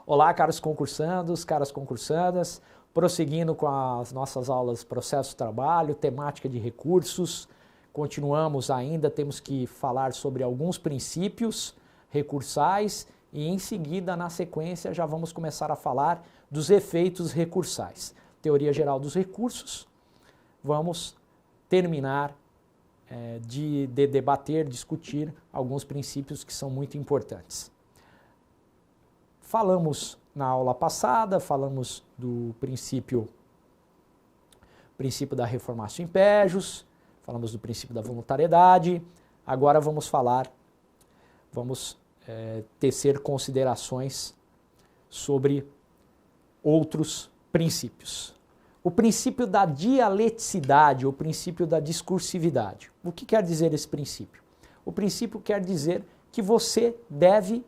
Olá, caros concursandos, caras concursandas, prosseguindo com as nossas aulas Processo de Trabalho, temática de recursos, continuamos ainda, temos que falar sobre alguns princípios recursais e em seguida, na sequência, já vamos começar a falar dos efeitos recursais. Teoria geral dos recursos, vamos terminar de debater, discutir alguns princípios que são muito importantes. Falamos na aula passada, falamos do princípio da reformatio impejus, falamos do princípio da voluntariedade, agora vamos tecer considerações sobre outros princípios. O princípio da dialeticidade, o princípio da discursividade. O que quer dizer esse princípio? O princípio quer dizer que você deve,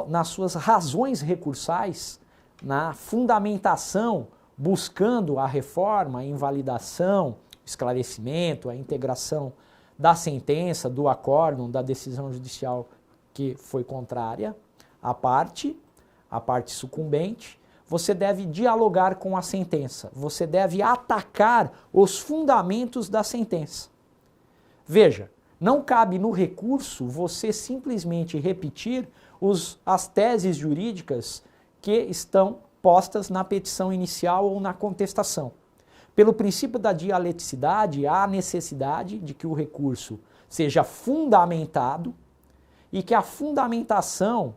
nas suas razões recursais, na fundamentação, buscando a reforma, a invalidação, esclarecimento, a integração da sentença, do acórdão, da decisão judicial que foi contrária à parte sucumbente, você deve dialogar com a sentença, você deve atacar os fundamentos da sentença. Veja, não cabe no recurso você simplesmente repetir as teses jurídicas que estão postas na petição inicial ou na contestação. Pelo princípio da dialeticidade, há necessidade de que o recurso seja fundamentado e que a fundamentação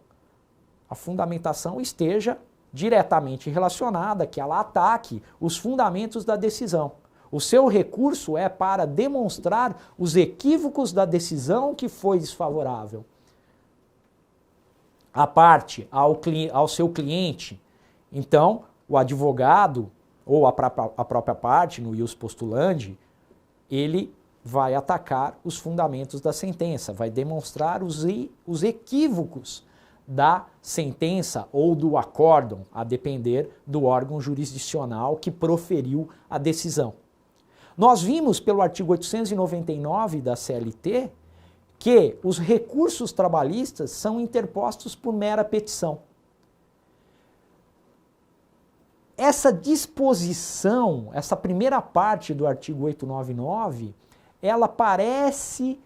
esteja diretamente relacionada, que ela ataque os fundamentos da decisão. O seu recurso é para demonstrar os equívocos da decisão que foi desfavorável à parte, ao seu cliente. Então, o advogado ou a própria parte, no ius postulandi, ele vai atacar os fundamentos da sentença, vai demonstrar os equívocos da sentença ou do acórdão, a depender do órgão jurisdicional que proferiu a decisão. Nós vimos pelo artigo 899 da CLT que os recursos trabalhistas são interpostos por mera petição. Essa disposição, essa primeira parte do artigo 899, ela parece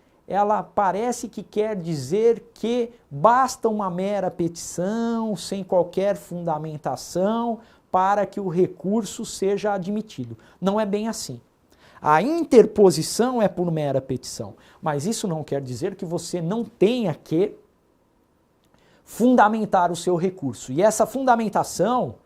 que quer dizer que basta uma mera petição, sem qualquer fundamentação, para que o recurso seja admitido. Não é bem assim. A interposição é por mera petição, mas isso não quer dizer que você não tenha que fundamentar o seu recurso. E essa fundamentação,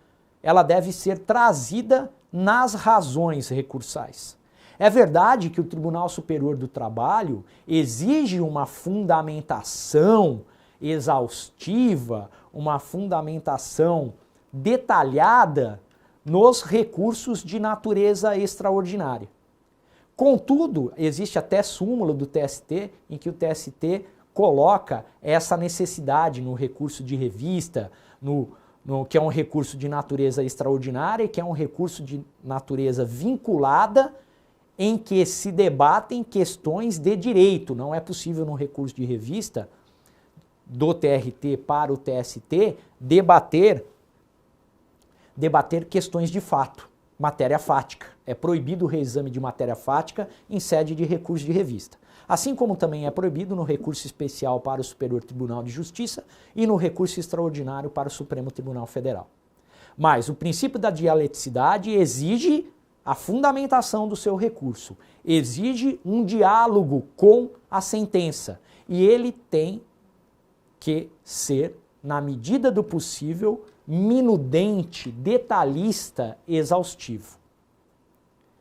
ela deve ser trazida nas razões recursais. É verdade que o Tribunal Superior do Trabalho exige uma fundamentação exaustiva, uma fundamentação detalhada nos recursos de natureza extraordinária. Contudo, existe até súmula do TST em que o TST coloca essa necessidade no recurso de revista, que é um recurso de natureza extraordinária, que é um recurso de natureza vinculada, em que se debatem questões de direito. Não é possível no recurso de revista do TRT para o TST debater questões de fato, matéria fática. É proibido o reexame de matéria fática em sede de recurso de revista. Assim como também é proibido no recurso especial para o Superior Tribunal de Justiça e no recurso extraordinário para o Supremo Tribunal Federal. Mas o princípio da dialeticidade exige a fundamentação do seu recurso, exige um diálogo com a sentença e ele tem que ser, na medida do possível, minudente, detalhista, exaustivo.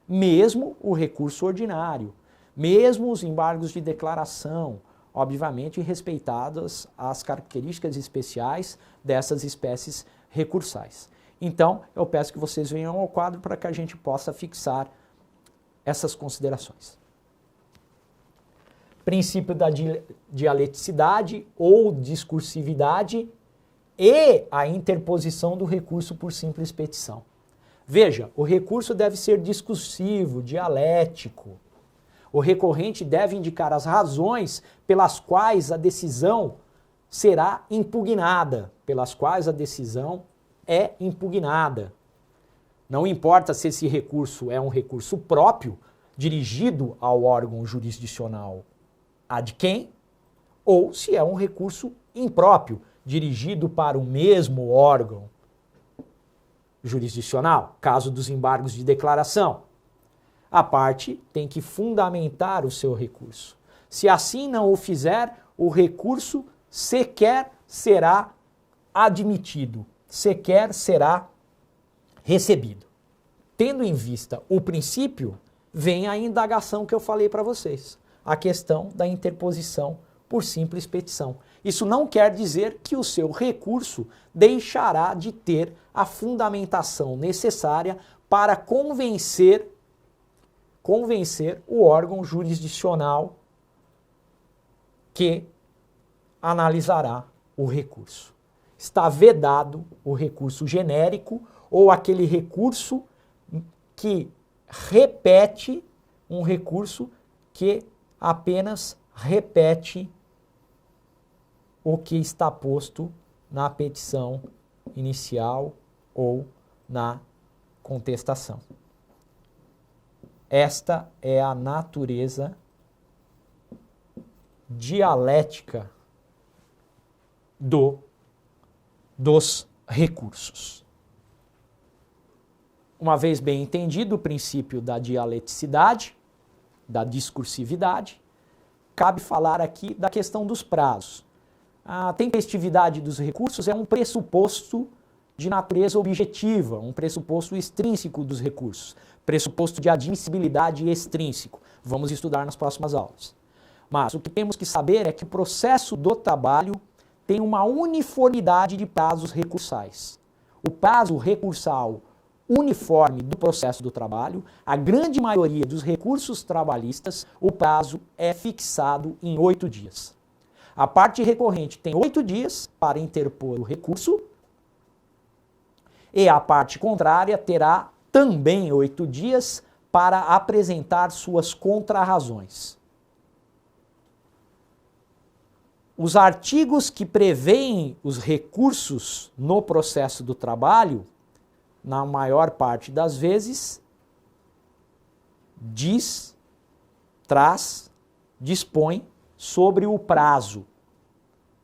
Mesmo o recurso ordinário, mesmo os embargos de declaração, obviamente respeitadas as características especiais dessas espécies recursais. Então, eu peço que vocês venham ao quadro para que a gente possa fixar essas considerações. Princípio da dialeticidade ou discursividade e a interposição do recurso por simples petição. Veja, o recurso deve ser discursivo, dialético. O recorrente deve indicar as razões pelas quais a decisão será impugnada, pelas quais a decisão é impugnada. Não importa se esse recurso é um recurso próprio, dirigido ao órgão jurisdicional ad quem, ou se é um recurso impróprio, dirigido para o mesmo órgão jurisdicional, caso dos embargos de declaração. A parte tem que fundamentar o seu recurso. Se assim não o fizer, o recurso sequer será admitido, sequer será recebido. Tendo em vista o princípio, vem a indagação que eu falei para vocês, a questão da interposição por simples petição. Isso não quer dizer que o seu recurso deixará de ter a fundamentação necessária para convencer o órgão jurisdicional que analisará o recurso. Está vedado o recurso genérico ou aquele recurso que repete, um recurso que apenas repete o que está posto na petição inicial ou na contestação. Esta é a natureza dialética dos recursos. Uma vez bem entendido o princípio da dialeticidade, da discursividade, cabe falar aqui da questão dos prazos. A tempestividade dos recursos é um pressuposto de natureza objetiva, um pressuposto extrínseco dos recursos, pressuposto de admissibilidade extrínseco. Vamos estudar nas próximas aulas. Mas o que temos que saber é que o processo do trabalho tem uma uniformidade de prazos recursais. O prazo recursal uniforme do processo do trabalho, a grande maioria dos recursos trabalhistas, o prazo é fixado em 8 dias. A parte recorrente tem 8 dias para interpor o recurso e a parte contrária terá também 8 dias para apresentar suas contrarrazões. Os artigos que prevêem os recursos no processo do trabalho, na maior parte das vezes, dispõe sobre o prazo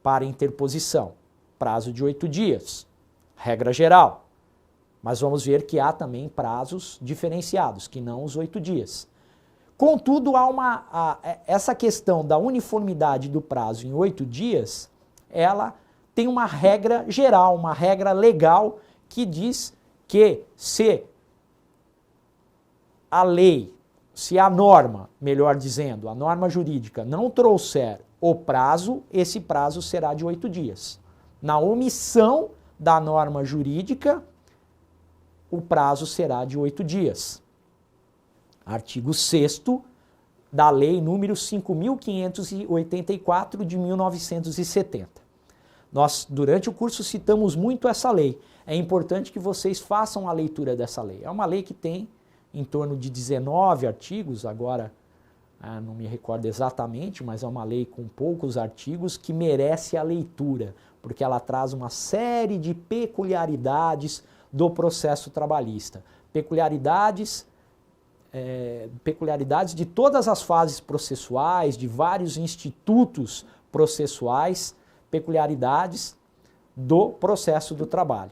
para interposição. Prazo de 8 dias, regra geral. Mas vamos ver que há também prazos diferenciados, que não os 8 dias. Contudo, essa questão da uniformidade do prazo em 8 dias, ela tem uma regra geral, uma regra legal que diz que se a lei, se a norma, melhor dizendo, a norma jurídica não trouxer o prazo, esse prazo será de 8 dias. Na omissão da norma jurídica, o prazo será de 8 dias. Artigo 6º da Lei número 5.584 de 1970. Nós, durante o curso, citamos muito essa lei. É importante que vocês façam a leitura dessa lei. É uma lei que tem em torno de 19 artigos, agora não me recordo exatamente, mas é uma lei com poucos artigos que merece a leitura, porque ela traz uma série de peculiaridades do processo trabalhista. Peculiaridades de todas as fases processuais, de vários institutos processuais, peculiaridades do processo do trabalho.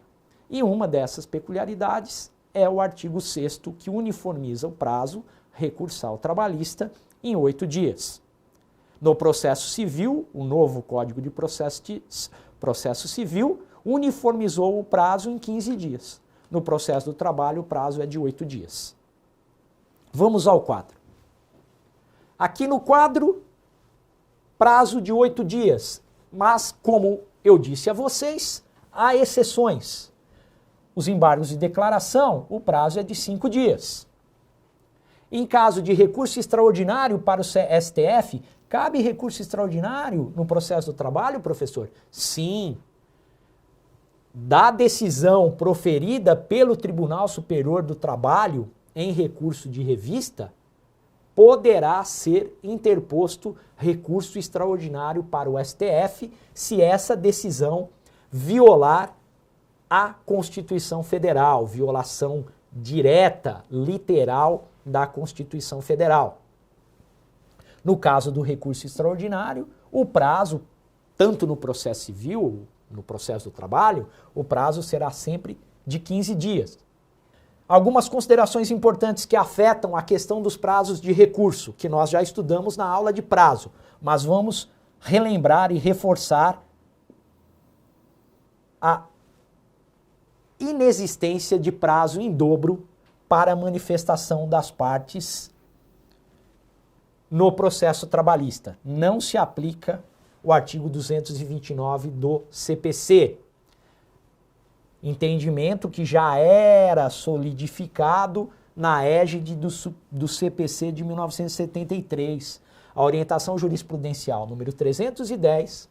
E uma dessas peculiaridades é o artigo 6º, que uniformiza o prazo recursal trabalhista em 8 dias. No processo civil, o novo Código de Processo Civil uniformizou o prazo em 15 dias. No processo do trabalho, o prazo é de 8 dias. Vamos ao quadro. Aqui no quadro, prazo de 8 dias. Mas, como eu disse a vocês, há exceções. Os embargos de declaração, o prazo é de 5 dias. Em caso de recurso extraordinário para o STF, cabe recurso extraordinário no processo do trabalho, professor? Sim. Da decisão proferida pelo Tribunal Superior do Trabalho em recurso de revista, poderá ser interposto recurso extraordinário para o STF se essa decisão violar a Constituição Federal, violação direta, literal da Constituição Federal. No caso do recurso extraordinário, o prazo, tanto no processo civil, no processo do trabalho, o prazo será sempre de 15 dias. Algumas considerações importantes que afetam a questão dos prazos de recurso, que nós já estudamos na aula de prazo, mas vamos relembrar e reforçar a inexistência de prazo em dobro para a manifestação das partes no processo trabalhista. Não se aplica o artigo 229 do CPC. Entendimento que já era solidificado na égide do CPC de 1973. A orientação jurisprudencial número 310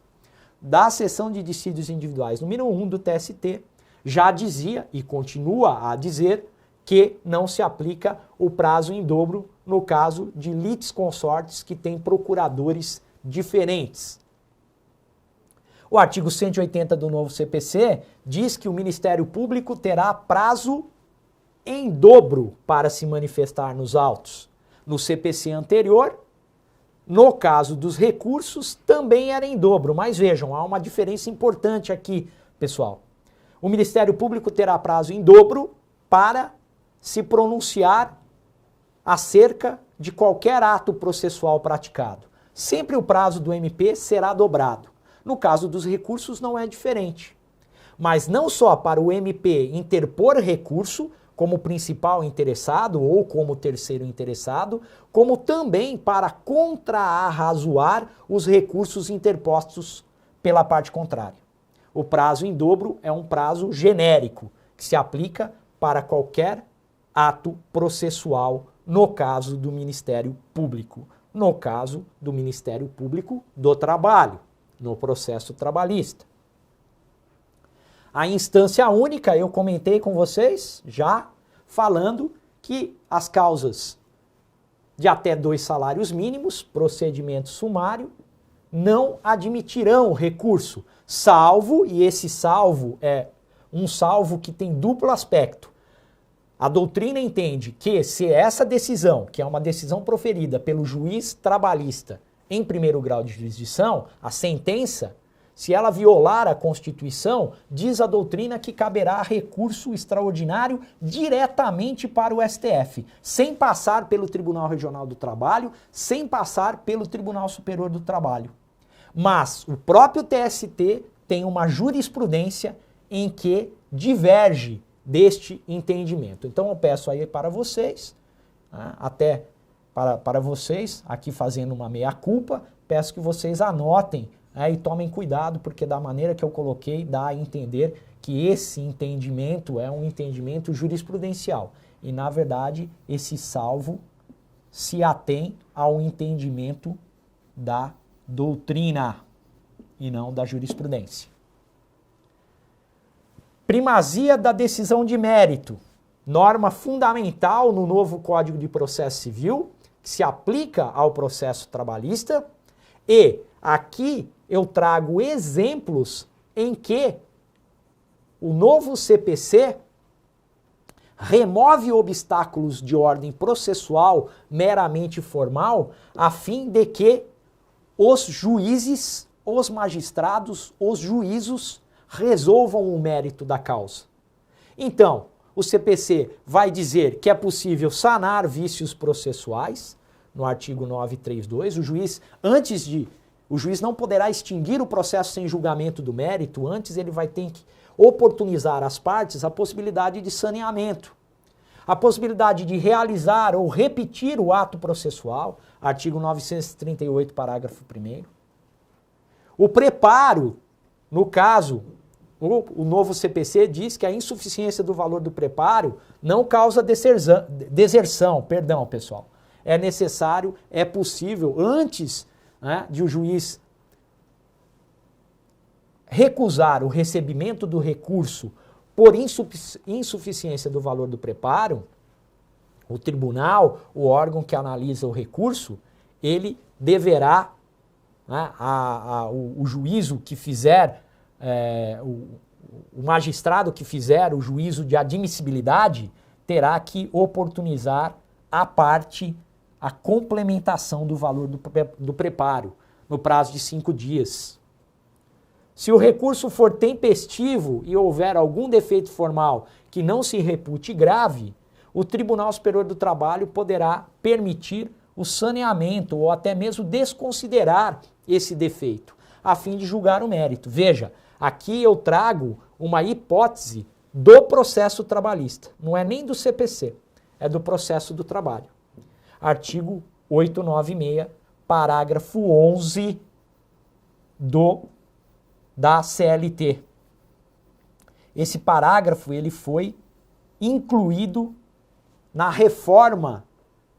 da seção de dissídios individuais número 1 do TST já dizia e continua a dizer que não se aplica o prazo em dobro no caso de litisconsortes que têm procuradores diferentes. O artigo 180 do novo CPC diz que o Ministério Público terá prazo em dobro para se manifestar nos autos. No CPC anterior, no caso dos recursos, também era em dobro. Mas vejam, há uma diferença importante aqui, pessoal. O Ministério Público terá prazo em dobro para se pronunciar acerca de qualquer ato processual praticado. Sempre o prazo do MP será dobrado. No caso dos recursos não é diferente. Mas não só para o MP interpor recurso como principal interessado ou como terceiro interessado, como também para contraarrazoar os recursos interpostos pela parte contrária. O prazo em dobro é um prazo genérico, que se aplica para qualquer ato processual no caso do Ministério Público, no caso do Ministério Público do Trabalho, no processo trabalhista. A instância única, eu comentei com vocês já falando que as causas de até 2 salários mínimos, procedimento sumário, não admitirão recurso, salvo, e esse salvo é um salvo que tem duplo aspecto. A doutrina entende que se essa decisão, que é uma decisão proferida pelo juiz trabalhista em primeiro grau de jurisdição, a sentença, se ela violar a Constituição, diz a doutrina que caberá recurso extraordinário diretamente para o STF, sem passar pelo Tribunal Regional do Trabalho, sem passar pelo Tribunal Superior do Trabalho. Mas o próprio TST tem uma jurisprudência em que diverge deste entendimento. Então eu peço aí para vocês, até para vocês, aqui fazendo uma meia-culpa, peço que vocês anotem e tomem cuidado, porque da maneira que eu coloquei, dá a entender que esse entendimento é um entendimento jurisprudencial. E, na verdade, esse salvo se atém ao entendimento da doutrina e não da jurisprudência. Primazia da decisão de mérito, norma fundamental no novo Código de Processo Civil, que se aplica ao processo trabalhista, e aqui eu trago exemplos em que o novo CPC remove obstáculos de ordem processual meramente formal, a fim de que os juízes, os magistrados, os juízos resolvam o mérito da causa. Então, o CPC vai dizer que é possível sanar vícios processuais, no artigo 932, o juiz não poderá extinguir o processo sem julgamento do mérito, antes ele vai ter que oportunizar às partes a possibilidade de saneamento, a possibilidade de realizar ou repetir o ato processual, artigo 938, parágrafo 1º. O preparo, no caso, o novo CPC diz que a insuficiência do valor do preparo não causa deserção, pessoal. É necessário, é possível, antes de o juiz recusar o recebimento do recurso por insuficiência do valor do preparo, O tribunal, o órgão que analisa o recurso, ele deverá, né, o juízo que fizer, o magistrado que fizer o juízo de admissibilidade, terá que oportunizar à parte a complementação do valor do preparo, no prazo de 5 dias. Se o recurso for tempestivo e houver algum defeito formal que não se repute grave, o Tribunal Superior do Trabalho poderá permitir o saneamento ou até mesmo desconsiderar esse defeito, a fim de julgar o mérito. Veja, aqui eu trago uma hipótese do processo trabalhista, não é nem do CPC, é do processo do trabalho. Artigo 896, parágrafo 11 da CLT. Esse parágrafo ele foi incluído na reforma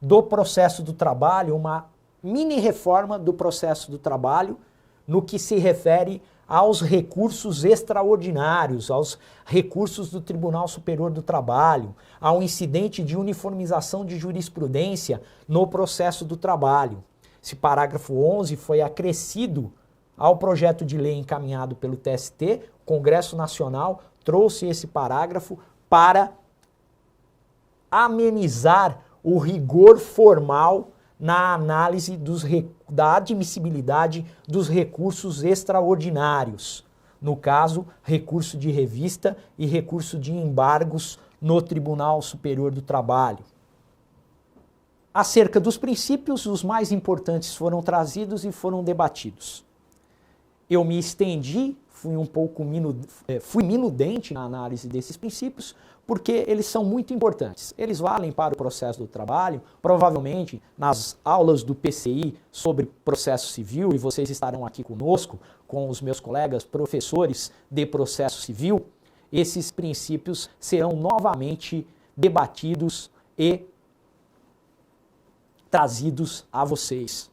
do processo do trabalho, uma mini reforma do processo do trabalho, no que se refere aos recursos extraordinários, aos recursos do Tribunal Superior do Trabalho, ao incidente de uniformização de jurisprudência no processo do trabalho. Esse parágrafo 11 foi acrescido ao projeto de lei encaminhado pelo TST. O Congresso Nacional trouxe esse parágrafo para amenizar o rigor formal na análise da admissibilidade dos recursos extraordinários. No caso, recurso de revista e recurso de embargos no Tribunal Superior do Trabalho. Acerca dos princípios, os mais importantes foram trazidos e foram debatidos. Eu me estendi, fui minudente na análise desses princípios, porque eles são muito importantes. Eles valem para o processo do trabalho, provavelmente nas aulas do PCI sobre processo civil, e vocês estarão aqui conosco, com os meus colegas professores de processo civil, esses princípios serão novamente debatidos e trazidos a vocês.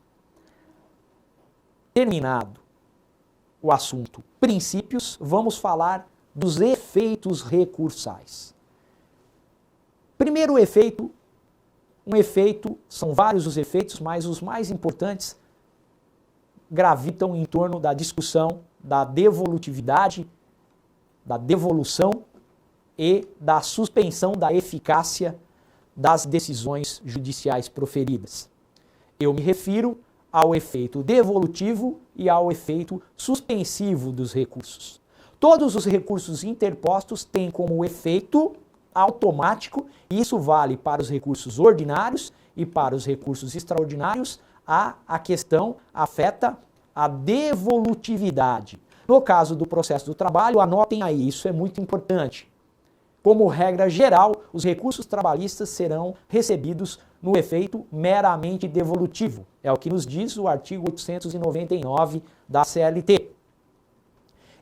Terminado o assunto princípios, vamos falar dos efeitos recursais. Primeiro efeito, são vários os efeitos, mas os mais importantes gravitam em torno da discussão da devolutividade, da devolução e da suspensão da eficácia das decisões judiciais proferidas. Eu me refiro ao efeito devolutivo e ao efeito suspensivo dos recursos. Todos os recursos interpostos têm como efeito automático, e isso vale para os recursos ordinários e para os recursos extraordinários, a questão afeta a devolutividade. No caso do processo do trabalho, anotem aí, isso é muito importante. Como regra geral, os recursos trabalhistas serão recebidos no efeito meramente devolutivo. É o que nos diz o artigo 899 da CLT.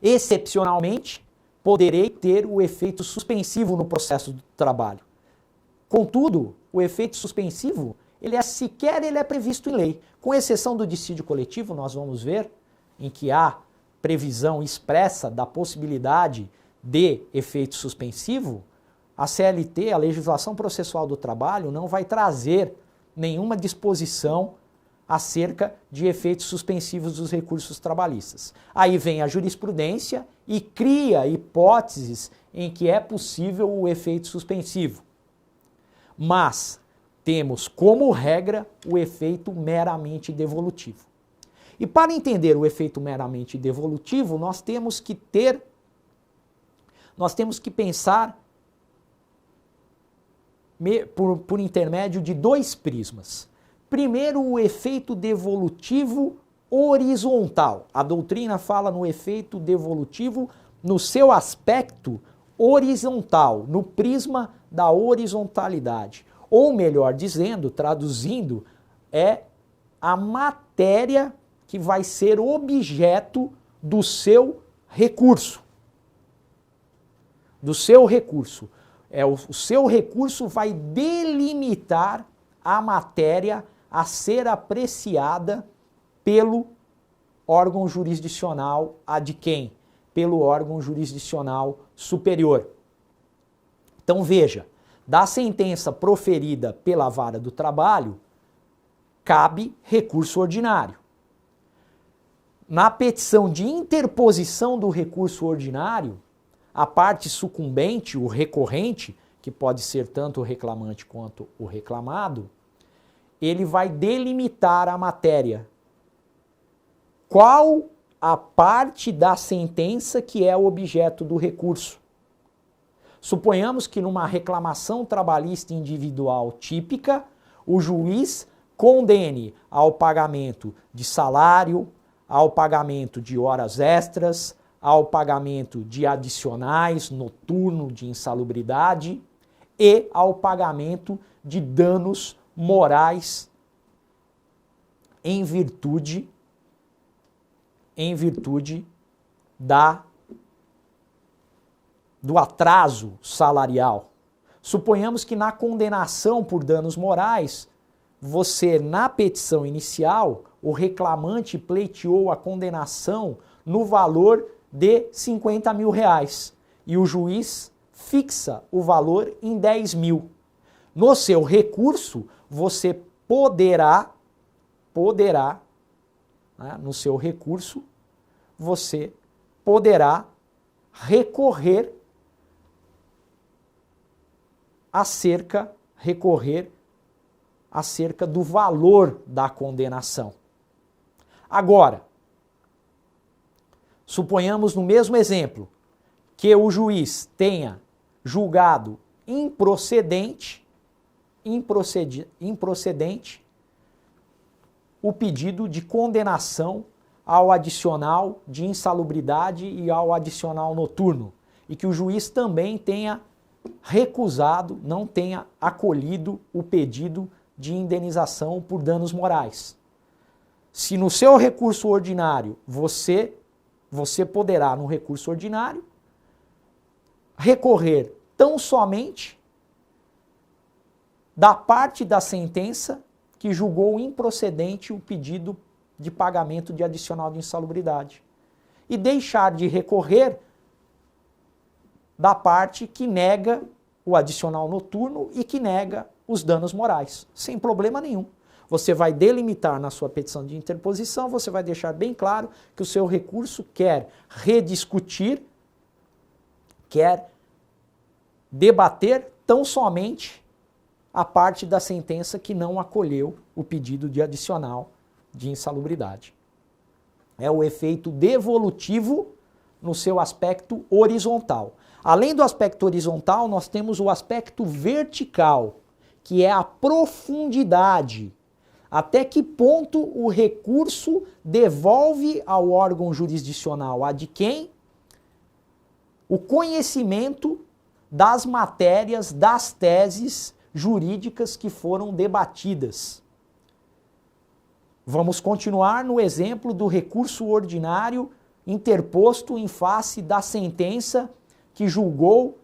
Excepcionalmente, poderei ter o efeito suspensivo no processo do trabalho. Contudo, o efeito suspensivo, ele é previsto em lei. Com exceção do dissídio coletivo, nós vamos ver, em que há previsão expressa da possibilidade de efeito suspensivo, a CLT, a Legislação Processual do Trabalho, não vai trazer nenhuma disposição acerca de efeitos suspensivos dos recursos trabalhistas. Aí vem a jurisprudência e cria hipóteses em que é possível o efeito suspensivo. Mas temos como regra o efeito meramente devolutivo. E para entender o efeito meramente devolutivo, nós temos que pensar por intermédio de dois prismas. Primeiro, o efeito devolutivo horizontal. A doutrina fala no efeito devolutivo no seu aspecto horizontal, no prisma da horizontalidade. Ou melhor dizendo, traduzindo, é a matéria que vai ser objeto do seu recurso. Do seu recurso. O seu recurso vai delimitar a matéria a ser apreciada pelo órgão jurisdicional ad quem? Pelo órgão jurisdicional superior. Então veja, da sentença proferida pela vara do trabalho, cabe recurso ordinário. Na petição de interposição do recurso ordinário, a parte sucumbente, o recorrente, que pode ser tanto o reclamante quanto o reclamado, ele vai delimitar a matéria. Qual a parte da sentença que é o objeto do recurso? Suponhamos que numa reclamação trabalhista individual típica, o juiz condene ao pagamento de salário, ao pagamento de horas extras, ao pagamento de adicionais noturno de insalubridade e ao pagamento de danos morais em virtude do atraso salarial. Suponhamos que na condenação por danos morais, você, na petição inicial, o reclamante pleiteou a condenação no valor de 50 mil reais e o juiz fixa o valor em 10 mil. No seu recurso, você poderá, né, no seu recurso, você poderá recorrer acerca do valor da condenação. Agora, suponhamos no mesmo exemplo que o juiz tenha julgado improcedente o pedido de condenação ao adicional de insalubridade e ao adicional noturno, e que o juiz também tenha recusado, não tenha acolhido o pedido de indenização por danos morais. Se no seu recurso ordinário você poderá, no recurso ordinário, recorrer tão somente da parte da sentença que julgou improcedente o pedido de pagamento de adicional de insalubridade e deixar de recorrer da parte que nega o adicional noturno e que nega os danos morais, sem problema nenhum. Você vai delimitar na sua petição de interposição, você vai deixar bem claro que o seu recurso quer rediscutir, quer debater tão somente a parte da sentença que não acolheu o pedido de adicional de insalubridade. É o efeito devolutivo no seu aspecto horizontal. Além do aspecto horizontal, nós temos o aspecto vertical, que é a profundidade. Até que ponto o recurso devolve ao órgão jurisdicional a de quem? O conhecimento das matérias, das teses jurídicas que foram debatidas. Vamos continuar no exemplo do recurso ordinário interposto em face da sentença que julgou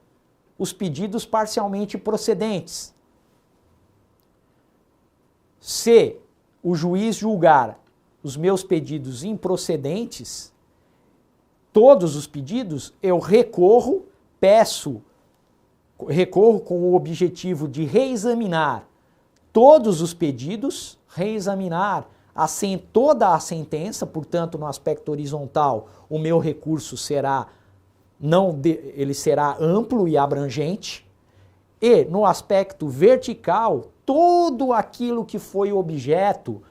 os pedidos parcialmente procedentes. Se o juiz julgar os meus pedidos improcedentes, todos os pedidos, eu recorro com o objetivo de reexaminar todos os pedidos, reexaminar toda a sentença, portanto, no aspecto horizontal, o meu recurso será ele será amplo e abrangente, e no aspecto vertical, tudo aquilo que foi objeto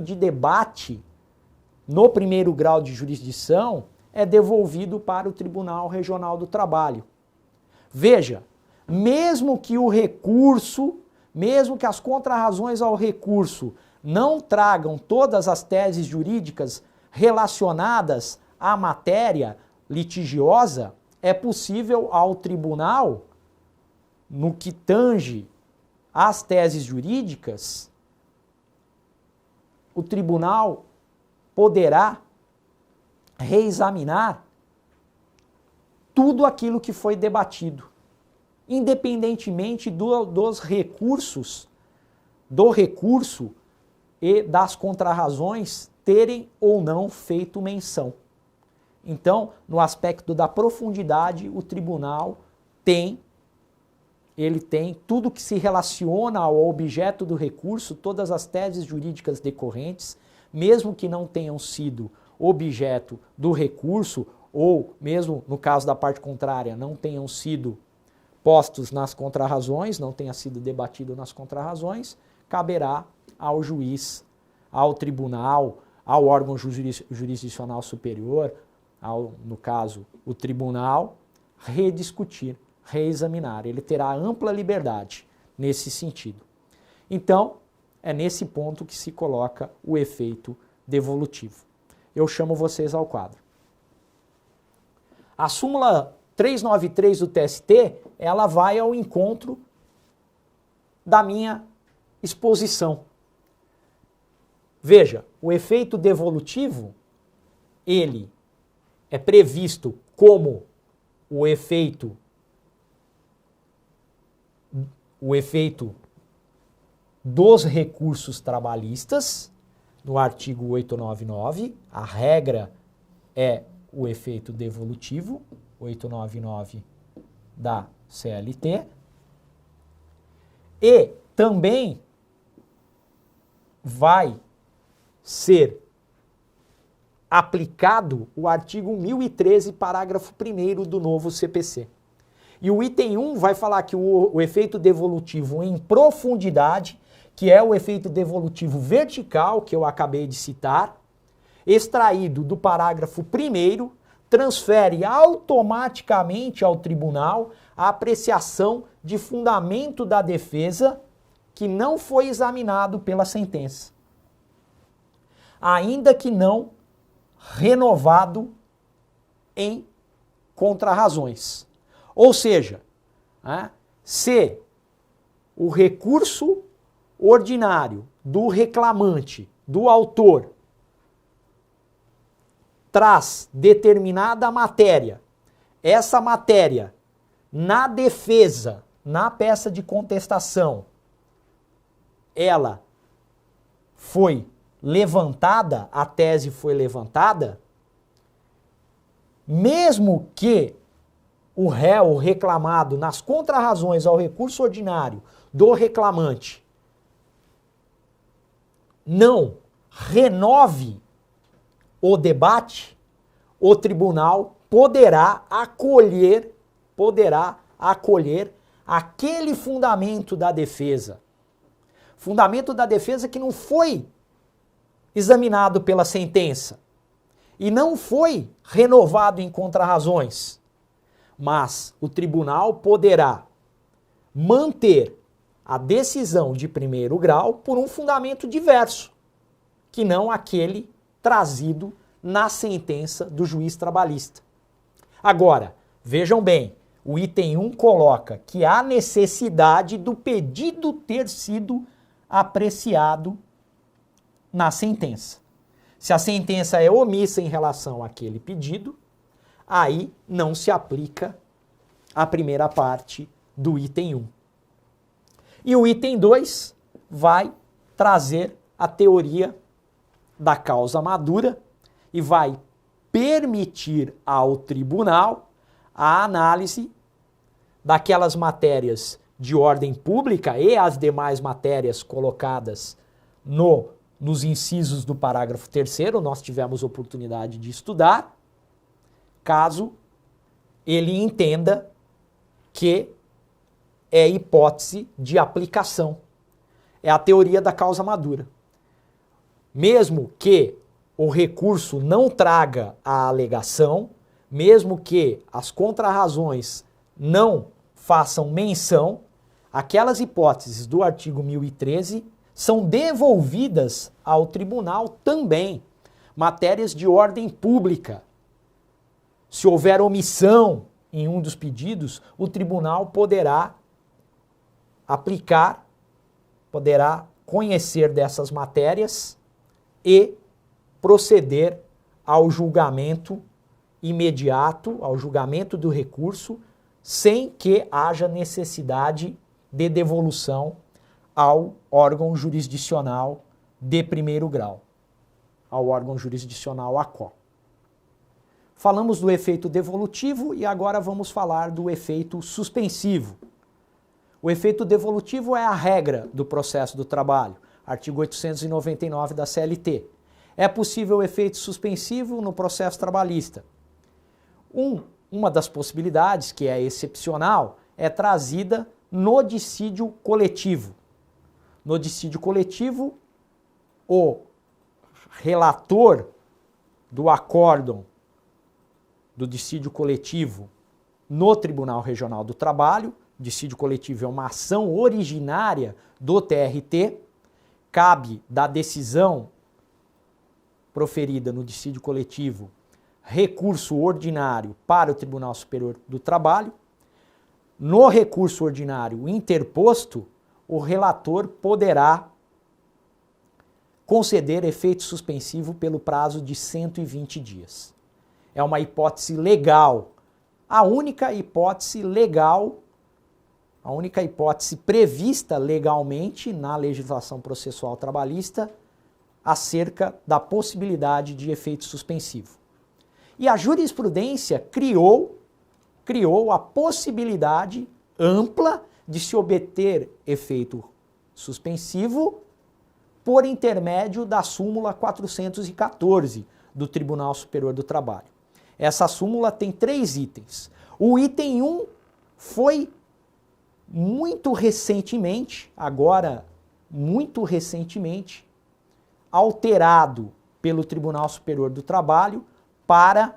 de debate no primeiro grau de jurisdição é devolvido para o Tribunal Regional do Trabalho. Veja, mesmo que as contrarrazões ao recurso não tragam todas as teses jurídicas relacionadas à matéria litigiosa, é possível ao tribunal, no que tange às teses jurídicas, o tribunal poderá reexaminar tudo aquilo que foi debatido, independentemente do recurso e das contrarrazões terem ou não feito menção. Então, no aspecto da profundidade, o tribunal tem ele tem tudo que se relaciona ao objeto do recurso, todas as teses jurídicas decorrentes, mesmo que não tenham sido objeto do recurso, ou mesmo no caso da parte contrária, não tenham sido postos nas contrarrazões, não tenha sido debatido nas contrarrazões, caberá ao juiz, ao tribunal, ao órgão jurisdicional superior, no caso, o tribunal, rediscutir, reexaminar. Ele terá ampla liberdade nesse sentido. Então, é nesse ponto que se coloca o efeito devolutivo. Eu chamo vocês ao quadro. A súmula 393 do TST, ela vai ao encontro da minha exposição. Veja, o efeito devolutivo, ele é previsto como o efeito dos recursos trabalhistas, no artigo 899, a regra é o efeito devolutivo, 899 da CLT, e também vai ser aplicado o artigo 1013, parágrafo 1º do novo CPC. E o item 1 vai falar que o efeito devolutivo em profundidade, que é o efeito devolutivo vertical, que eu acabei de citar, extraído do parágrafo 1º, transfere automaticamente ao tribunal a apreciação de fundamento da defesa que não foi examinado pela sentença, ainda que não renovado em contrarrazões. Ou seja, se o recurso ordinário do reclamante, do autor, traz determinada matéria, essa matéria, na defesa, na peça de contestação, ela foi levantada, a tese foi levantada, mesmo que o réu, o reclamado, nas contrarrazões ao recurso ordinário do reclamante, não renove o debate, o tribunal poderá acolher aquele fundamento da defesa. Fundamento da defesa que não foi examinado pela sentença e não foi renovado em contrarrazões. Mas o tribunal poderá manter a decisão de primeiro grau por um fundamento diverso, que não aquele trazido na sentença do juiz trabalhista. Agora, vejam bem, o item 1 coloca que há necessidade do pedido ter sido apreciado na sentença. Se a sentença é omissa em relação àquele pedido, aí não se aplica a primeira parte do item 1. E o item 2 vai trazer a teoria da causa madura e vai permitir ao tribunal a análise daquelas matérias de ordem pública e as demais matérias colocadas nos incisos do parágrafo 3º, nós tivemos oportunidade de estudar, caso ele entenda que é hipótese de aplicação. É a teoria da causa madura. Mesmo que o recurso não traga a alegação, mesmo que as contrarrazões não façam menção, aquelas hipóteses do artigo 1013 são devolvidas ao tribunal também. Matérias de ordem pública. Se houver omissão em um dos pedidos, o tribunal poderá aplicar, poderá conhecer dessas matérias e proceder ao julgamento imediato, ao julgamento do recurso, sem que haja necessidade de devolução ao órgão jurisdicional de primeiro grau, ao órgão jurisdicional ACO. Falamos do efeito devolutivo e agora vamos falar do efeito suspensivo. O efeito devolutivo é a regra do processo do trabalho, artigo 899 da CLT. É possível o efeito suspensivo no processo trabalhista. Uma das possibilidades, que é excepcional, é trazida no dissídio coletivo. No dissídio coletivo, o relator do acórdão do dissídio coletivo no Tribunal Regional do Trabalho, dissídio coletivo é uma ação originária do TRT, cabe da decisão proferida no dissídio coletivo recurso ordinário para o Tribunal Superior do Trabalho. No recurso ordinário interposto, o relator poderá conceder efeito suspensivo pelo prazo de 120 dias. É uma hipótese legal, a única hipótese legal, a única hipótese prevista legalmente na legislação processual trabalhista acerca da possibilidade de efeito suspensivo. E a jurisprudência criou a possibilidade ampla de se obter efeito suspensivo por intermédio da súmula 414 do Tribunal Superior do Trabalho. Essa súmula tem 3 itens. O item 1 foi muito recentemente, alterado pelo Tribunal Superior do Trabalho para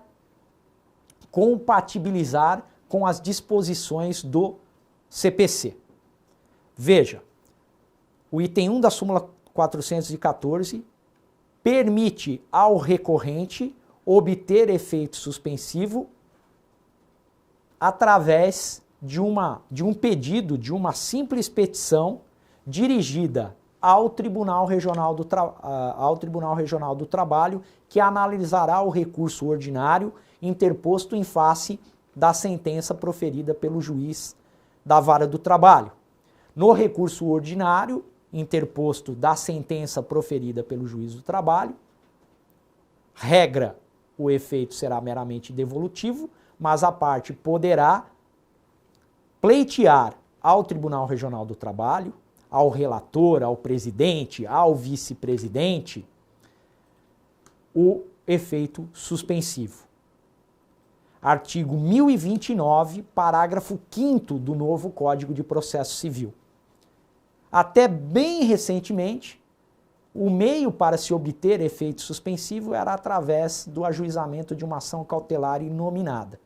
compatibilizar com as disposições do CPC. Veja, o item 1 da súmula 414 permite ao recorrente obter efeito suspensivo através de um pedido, de uma simples petição dirigida ao Tribunal Regional do Trabalho, que analisará o recurso ordinário interposto em face da sentença proferida pelo juiz da Vara do Trabalho. No recurso ordinário interposto da sentença proferida pelo juiz do trabalho, regra, o efeito será meramente devolutivo, mas a parte poderá pleitear ao Tribunal Regional do Trabalho, ao relator, ao presidente, ao vice-presidente, o efeito suspensivo. Artigo 1029, parágrafo 5º do novo Código de Processo Civil. Até bem recentemente, o meio para se obter efeito suspensivo era através do ajuizamento de uma ação cautelar inominada.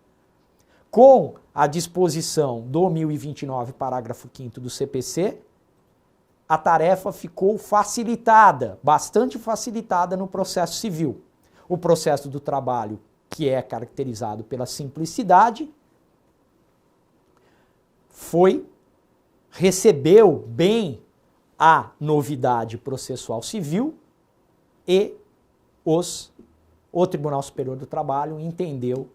Com a disposição do 1029, parágrafo 5º do CPC, a tarefa ficou facilitada, bastante facilitada no processo civil. O processo do trabalho, que é caracterizado pela simplicidade, recebeu bem a novidade processual civil e o Tribunal Superior do Trabalho entendeu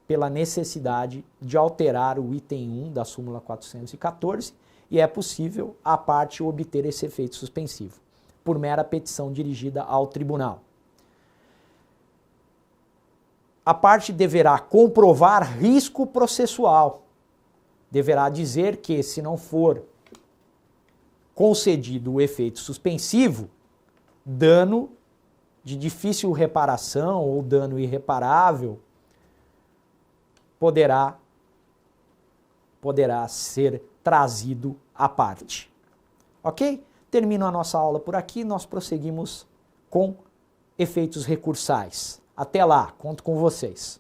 pela necessidade de alterar o item 1 da súmula 414 e é possível a parte obter esse efeito suspensivo, por mera petição dirigida ao tribunal. A parte deverá comprovar risco processual. Deverá dizer que, se não for concedido o efeito suspensivo, dano de difícil reparação ou dano irreparável poderá ser trazido à parte. Ok? Termino a nossa aula por aqui, nós prosseguimos com efeitos recursais. Até lá, conto com vocês.